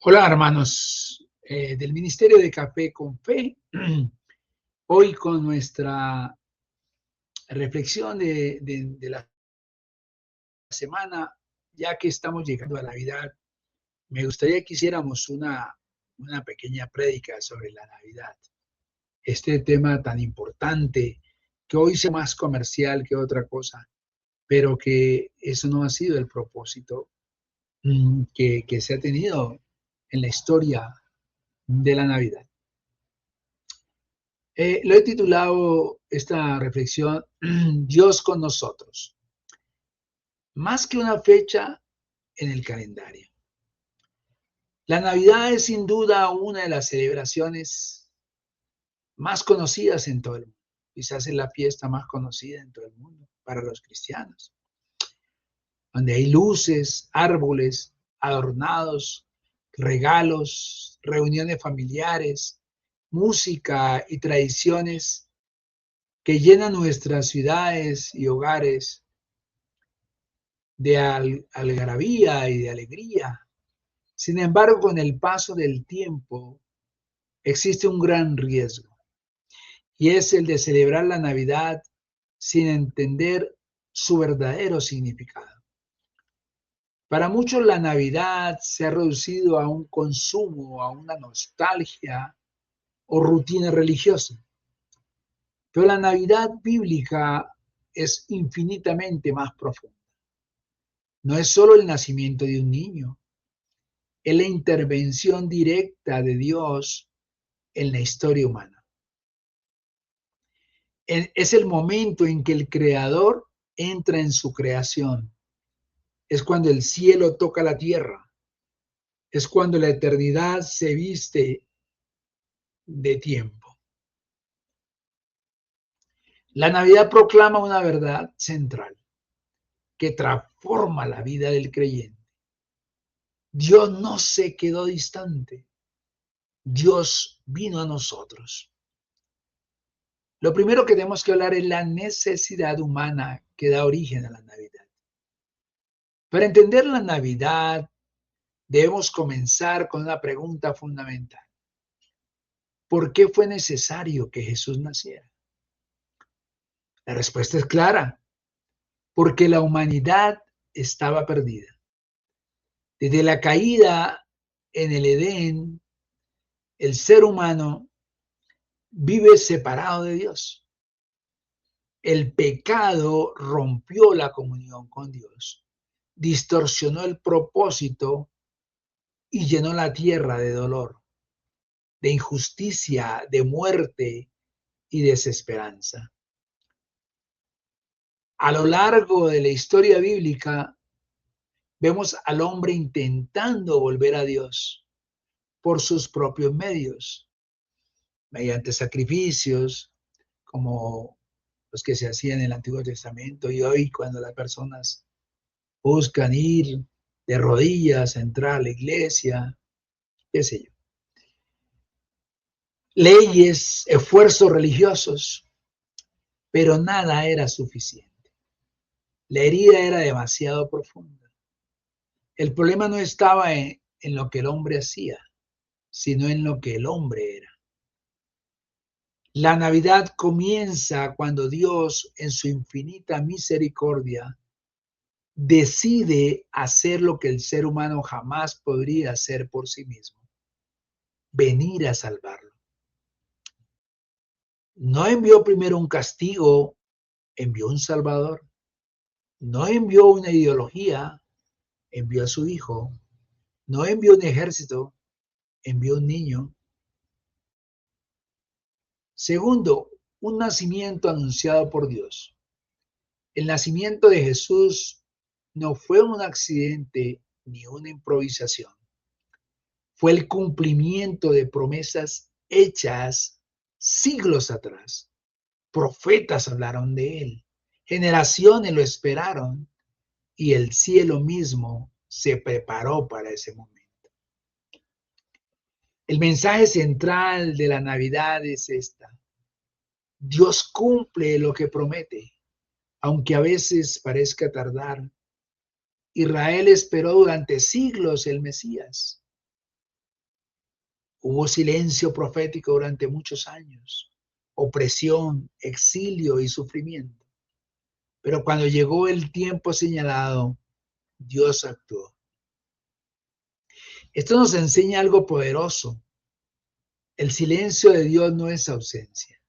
Hola hermanos del Ministerio de Café con Fe, hoy con nuestra reflexión de la semana, ya que estamos llegando a Navidad, me gustaría que hiciéramos una pequeña prédica sobre la Navidad, este tema tan importante que hoy es más comercial que otra cosa, pero que eso no ha sido el propósito que se ha tenido en la historia de la Navidad. Lo he titulado esta reflexión, Dios con nosotros, más que una fecha en el calendario. La Navidad es sin duda una de las celebraciones más conocidas en todo el mundo. Quizás es la fiesta más conocida en todo el mundo para los cristianos, donde hay luces, árboles adornados, regalos, reuniones familiares, música y tradiciones que llenan nuestras ciudades y hogares de algarabía y de alegría. Sin embargo, con el paso del tiempo existe un gran riesgo y es el de celebrar la Navidad sin entender su verdadero significado. Para muchos la Navidad se ha reducido a un consumo, a una nostalgia o rutina religiosa. Pero la Navidad bíblica es infinitamente más profunda. No es solo el nacimiento de un niño, es la intervención directa de Dios en la historia humana. Es el momento en que el Creador entra en su creación. Es cuando el cielo toca la tierra. Es cuando la eternidad se viste de tiempo. La Navidad proclama una verdad central que transforma la vida del creyente. Dios no se quedó distante. Dios vino a nosotros. Lo primero que tenemos que hablar es la necesidad humana que da origen a la Navidad. Para entender la Navidad, debemos comenzar con una pregunta fundamental. ¿Por qué fue necesario que Jesús naciera? La respuesta es clara, porque la humanidad estaba perdida. Desde la caída en el Edén, el ser humano vive separado de Dios. El pecado rompió la comunión con Dios, distorsionó el propósito y llenó la tierra de dolor, de injusticia, de muerte y desesperanza. A lo largo de la historia bíblica, vemos al hombre intentando volver a Dios por sus propios medios, mediante sacrificios como los que se hacían en el Antiguo Testamento, y hoy cuando las personas buscan ir de rodillas, entrar a la iglesia, qué sé yo. Leyes, esfuerzos religiosos, pero nada era suficiente. La herida era demasiado profunda. El problema no estaba en lo que el hombre hacía, sino en lo que el hombre era. La Navidad comienza cuando Dios, en su infinita misericordia, decide hacer lo que el ser humano jamás podría hacer por sí mismo: venir a salvarlo. No envió primero un castigo, envió un salvador. No envió una ideología, envió a su hijo. No envió un ejército, envió un niño. Segundo, un nacimiento anunciado por Dios. El nacimiento de Jesús no fue un accidente ni una improvisación. Fue el cumplimiento de promesas hechas siglos atrás. Profetas hablaron de él, generaciones lo esperaron y el cielo mismo se preparó para ese momento. El mensaje central de la Navidad es esta: Dios cumple lo que promete. Aunque a veces parezca tardar, Israel esperó durante siglos el Mesías. Hubo silencio profético durante muchos años, opresión, exilio y sufrimiento. Pero cuando llegó el tiempo señalado, Dios actuó. Esto nos enseña algo poderoso. El silencio de Dios no es ausencia.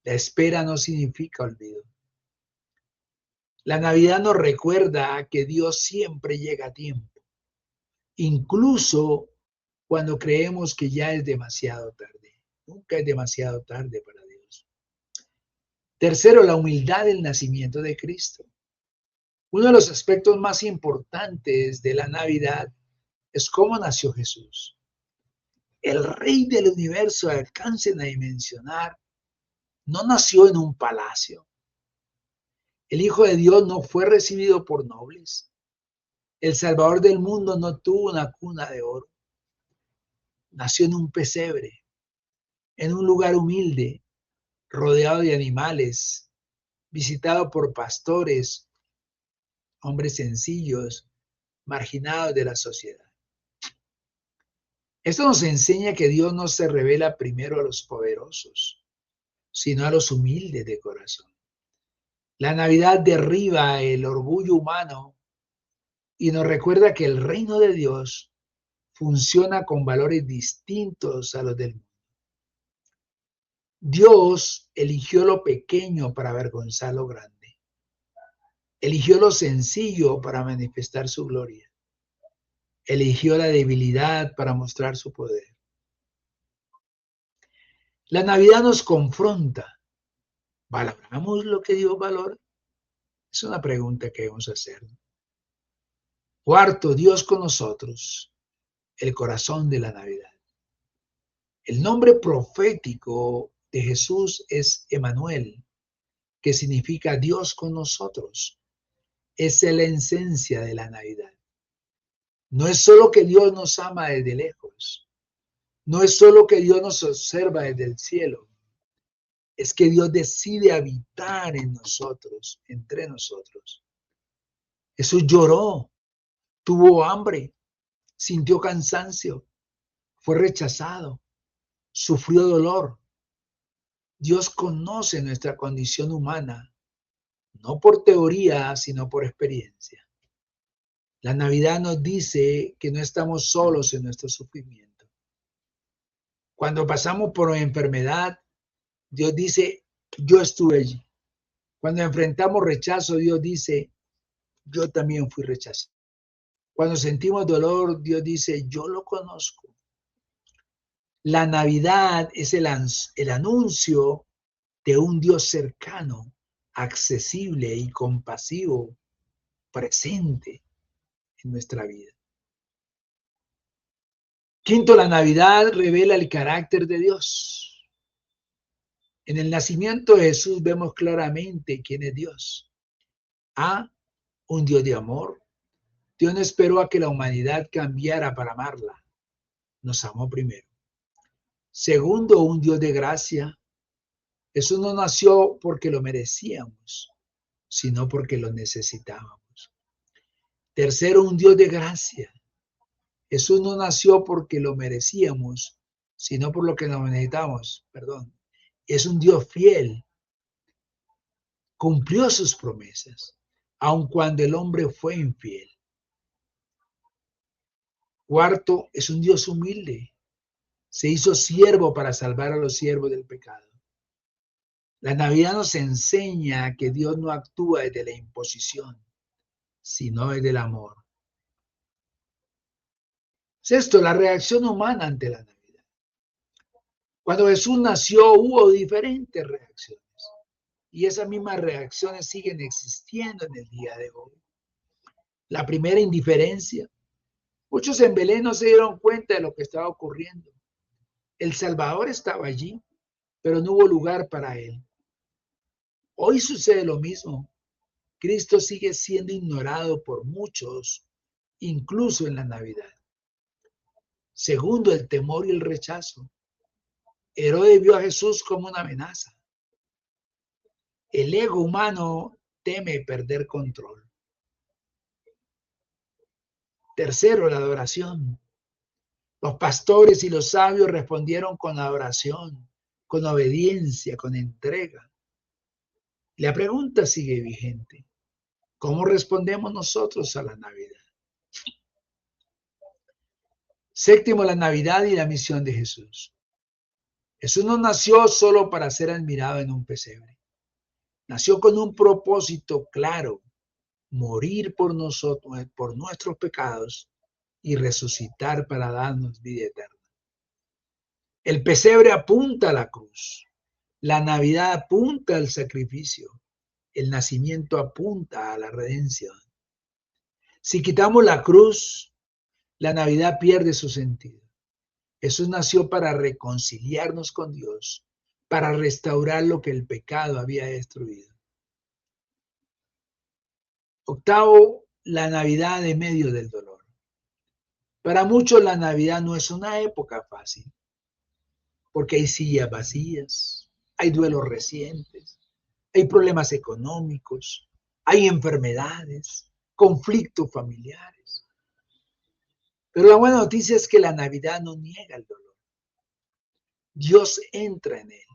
La espera no significa olvido. La Navidad nos recuerda que Dios siempre llega a tiempo, incluso cuando creemos que ya es demasiado tarde. Nunca es demasiado tarde para Dios. Tercero, la humildad del nacimiento de Cristo. Uno de los aspectos más importantes de la Navidad es cómo nació Jesús. El Rey del universo, alcancen a dimensionar, no nació en un palacio. El Hijo de Dios no fue recibido por nobles. El Salvador del mundo no tuvo una cuna de oro. Nació en un pesebre, en un lugar humilde, rodeado de animales, visitado por pastores, hombres sencillos, marginados de la sociedad. Esto nos enseña que Dios no se revela primero a los poderosos, sino a los humildes de corazón. La Navidad derriba el orgullo humano y nos recuerda que el reino de Dios funciona con valores distintos a los del mundo. Dios eligió lo pequeño para avergonzar lo grande. Eligió lo sencillo para manifestar su gloria. Eligió la debilidad para mostrar su poder. La Navidad nos confronta. ¿Valoramos lo que Dios valora? Es una pregunta que debemos hacer. Cuarto, Dios con nosotros, el corazón de la Navidad. El nombre profético de Jesús es Emanuel, que significa Dios con nosotros. Esa es la esencia de la Navidad. No es solo que Dios nos ama desde lejos. No es solo que Dios nos observa desde el cielo. Es que Dios decide habitar en nosotros, entre nosotros. Jesús lloró, tuvo hambre, sintió cansancio, fue rechazado, sufrió dolor. Dios conoce nuestra condición humana, no por teoría, sino por experiencia. La Navidad nos dice que no estamos solos en nuestro sufrimiento. Cuando pasamos por enfermedad, Dios dice, yo estuve allí. Cuando enfrentamos rechazo, Dios dice, yo también fui rechazado. Cuando sentimos dolor, Dios dice, yo lo conozco. La Navidad es el anuncio de un Dios cercano, accesible y compasivo, presente en nuestra vida. Quinto, la Navidad revela el carácter de Dios. En el nacimiento de Jesús vemos claramente quién es Dios. Un Dios de amor. Dios no esperó a que la humanidad cambiara para amarla. Nos amó primero. Segundo, un Dios de gracia. Jesús no nació porque lo merecíamos, sino porque lo necesitábamos. Tercero, un Dios de gracia. Jesús no nació porque lo merecíamos, sino por lo que nos necesitamos. Es un Dios fiel. Cumplió sus promesas, aun cuando el hombre fue infiel. Cuarto, es un Dios humilde. Se hizo siervo para salvar a los siervos del pecado. La Navidad nos enseña que Dios no actúa desde la imposición, sino desde el amor. Sexto, la reacción humana ante la Navidad. Cuando Jesús nació hubo diferentes reacciones y esas mismas reacciones siguen existiendo en el día de hoy. La primera, indiferencia. Muchos en Belén no se dieron cuenta de lo que estaba ocurriendo. El Salvador estaba allí, pero no hubo lugar para él. Hoy sucede lo mismo. Cristo sigue siendo ignorado por muchos, incluso en la Navidad. Segundo, el temor y el rechazo. Herodes vio a Jesús como una amenaza. El ego humano teme perder control. Tercero, la adoración. Los pastores y los sabios respondieron con adoración, con obediencia, con entrega. La pregunta sigue vigente. ¿Cómo respondemos nosotros a la Navidad? Séptimo, la Navidad y la misión de Jesús. Jesús no nació solo para ser admirado en un pesebre. Nació con un propósito claro: morir por nosotros, por nuestros pecados, y resucitar para darnos vida eterna. El pesebre apunta a la cruz. La Navidad apunta al sacrificio. El nacimiento apunta a la redención. Si quitamos la cruz, la Navidad pierde su sentido. Jesús nació para reconciliarnos con Dios, para restaurar lo que el pecado había destruido. Octavo, la Navidad en medio del dolor. Para muchos la Navidad no es una época fácil, porque hay sillas vacías, hay duelos recientes, hay problemas económicos, hay enfermedades, conflictos familiares. Pero la buena noticia es que la Navidad no niega el dolor. Dios entra en él.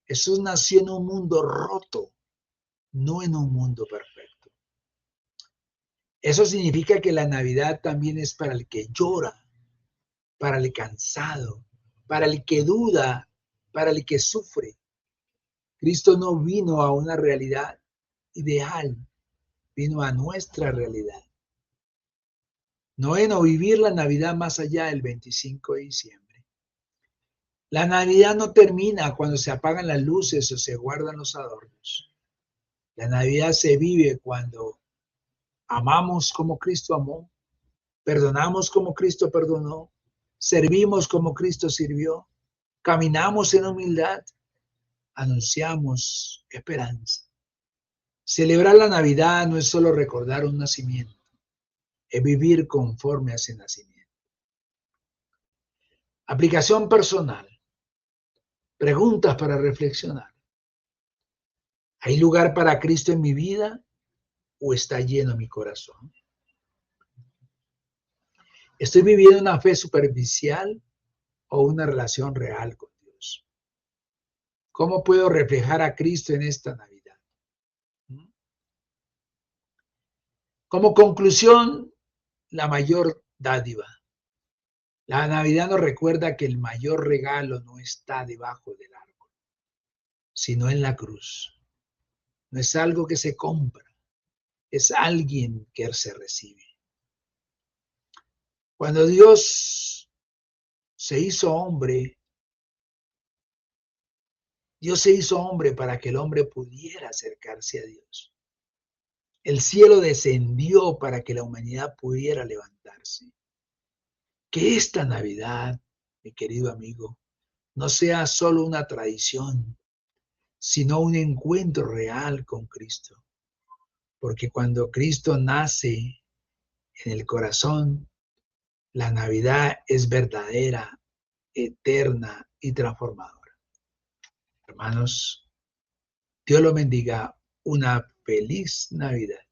Jesús nació en un mundo roto, no en un mundo perfecto. Eso significa que la Navidad también es para el que llora, para el cansado, para el que duda, para el que sufre. Cristo no vino a una realidad ideal, vino a nuestra realidad. No vivir la Navidad más allá del 25 de diciembre. La Navidad no termina cuando se apagan las luces o se guardan los adornos. La Navidad se vive cuando amamos como Cristo amó, perdonamos como Cristo perdonó, servimos como Cristo sirvió, caminamos en humildad, anunciamos esperanza. Celebrar la Navidad no es solo recordar un nacimiento, es vivir conforme a ese nacimiento. Aplicación personal. Preguntas para reflexionar. ¿Hay lugar para Cristo en mi vida o está lleno mi corazón? ¿Estoy viviendo una fe superficial o una relación real con Dios? ¿Cómo puedo reflejar a Cristo en esta Navidad? Como conclusión, la mayor dádiva. La Navidad nos recuerda que el mayor regalo no está debajo del árbol, sino en la cruz. No es algo que se compra, es alguien que se recibe. Cuando Dios se hizo hombre, Dios se hizo hombre para que el hombre pudiera acercarse a Dios. El cielo descendió para que la humanidad pudiera levantarse. Que esta Navidad, mi querido amigo, no sea solo una tradición, sino un encuentro real con Cristo. Porque cuando Cristo nace en el corazón, la Navidad es verdadera, eterna y transformadora. Hermanos, Dios los bendiga. Una feliz Navidad.